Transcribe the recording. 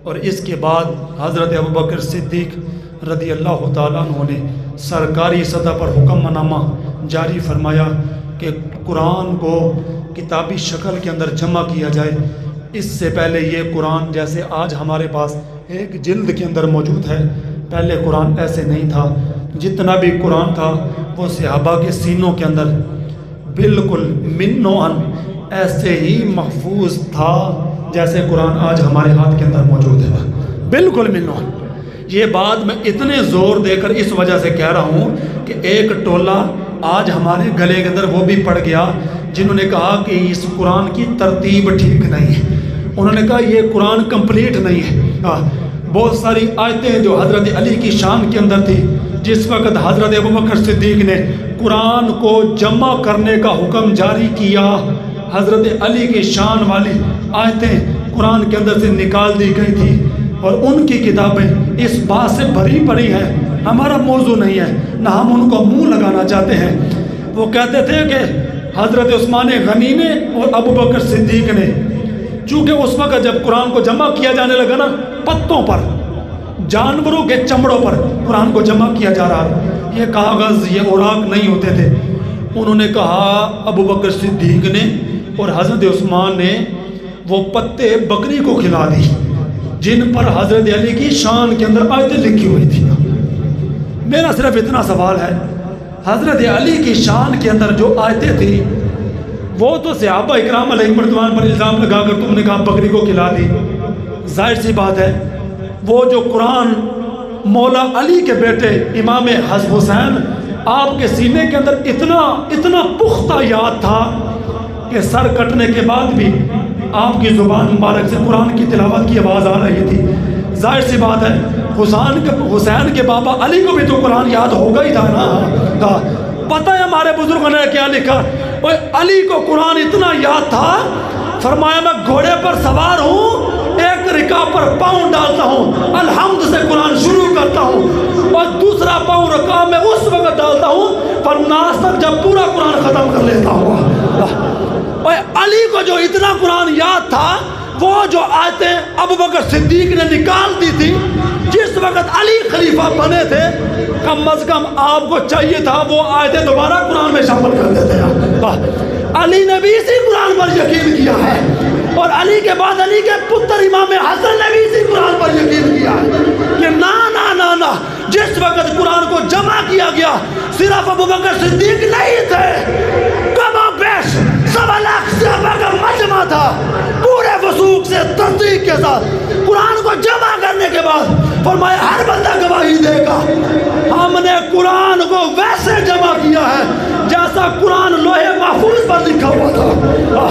اور اس کے بعد حضرت ابوبکر صدیق رضی اللہ تعالیٰ عنہ نے سرکاری سطح پر حکم نامہ جاری فرمایا کہ قرآن کو کتابی شکل کے اندر جمع کیا جائے۔ اس سے پہلے یہ قرآن جیسے آج ہمارے پاس ایک جلد کے اندر موجود ہے، پہلے قرآن ایسے نہیں تھا۔ جتنا بھی قرآن تھا وہ صحابہ کے سینوں کے اندر بالکل من و عن ایسے ہی محفوظ تھا جیسے قرآن آج ہمارے ہاتھ کے اندر موجود ہے، بالکل من و عن۔ یہ بات میں اتنے زور دے کر اس وجہ سے کہہ رہا ہوں کہ ایک ٹولہ آج ہمارے گلے کے اندر وہ بھی پڑ گیا جنہوں نے کہا کہ اس قرآن کی ترتیب ٹھیک نہیں ہے، انہوں نے کہا یہ قرآن کمپلیٹ نہیں ہے۔ بہت ساری آیتیں جو حضرت علی کی شان کے اندر تھی، جس وقت حضرت ابوبکر صدیق نے قرآن کو جمع کرنے کا حکم جاری کیا، حضرت علی کی شان والی آیتیں قرآن کے اندر سے نکال دی گئی تھی، اور ان کی کتابیں اس بات سے بھری پڑی ہیں۔ ہمارا موضوع نہیں ہے، نہ ہم ان کو منہ لگانا چاہتے ہیں۔ وہ کہتے تھے کہ حضرت عثمان غنی نے اور ابوبکر صدیق نے، چونکہ اس وقت جب قرآن کو جمع کیا جانے لگا نا، پتوں پر، جانوروں کے چمڑوں پر قرآن کو جمع کیا جا رہا تھا، یہ کاغذ یہ اوراق نہیں ہوتے تھے۔ انہوں نے کہا ابوبکر صدیق نے اور حضرت عثمان نے وہ پتے بکری کو کھلا دی جن پر حضرت علی کی شان کے اندر آیتیں لکھی ہوئی تھی۔ میرا صرف اتنا سوال ہے، حضرت علی کی شان کے اندر جو آیتیں تھیں وہ تو صحابہ اکرام علیہ رضوان پر الزام لگا کر تم نے کہا بکری کو کھلا دی، ظاہر سی بات ہے وہ جو قرآن مولا علی کے بیٹے امام حسین آپ کے سینے کے اندر اتنا پختہ یاد تھا کہ سر کٹنے کے بعد بھی آپ کی زبان مبارک سے قرآن کی تلاوت کی آواز آ رہی تھی۔ ظاہر سی بات ہے حسین کے بابا علی کو بھی تو قرآن یاد ہوگا ہی تھا نا۔ پتہ ہے ہمارے بزرگوں نے کیا لکھا، علی کو قرآن اتنا یاد تھا، فرمایا میں گھوڑے پر سوار ہوں، ایک رکا پر پاؤں ڈالتا ہوں، الحمد سے قرآن شروع کرتا ہوں، اور دوسرا پاؤں رکا میں اس وقت ڈالتا ہوں پر ناس تک جب پورا قرآن ختم کر لیتا ہوں۔ علی کو جو اتنا قرآن یاد تھا، وہ جو آیتیں ابوبکر صدیق نے نکال دی تھی جس وقت علی خلیفہ بنے تھے، کم از کم آپ کو چاہیے تھا وہ آیتیں دوبارہ قرآن میں شامل کر دیتے ہیں۔ علی نے بھی اسی قرآن پر یقین کیا ہے، اور علی کے بعد علی کے پتر امام حسن نے بھی اسی قرآن پر یقین کیا ہے کہ نا نا نا نا، جس وقت قرآن کو جمع کیا گیا صرف ابوبکر صدیق نہیں تھے، کم و بیش 1.25 لاکھ صحابہ کا مجمع تھا، پورے وثوق سے تصدیق کے ساتھ قرآن کو جمع کرنے کے بعد فرمایا ہر بندہ گواہی دے گا ہم نے قرآن کو ویسے جمع کیا ہے جیسا قرآن لوح محفوظ پر لکھا ہوا تھا۔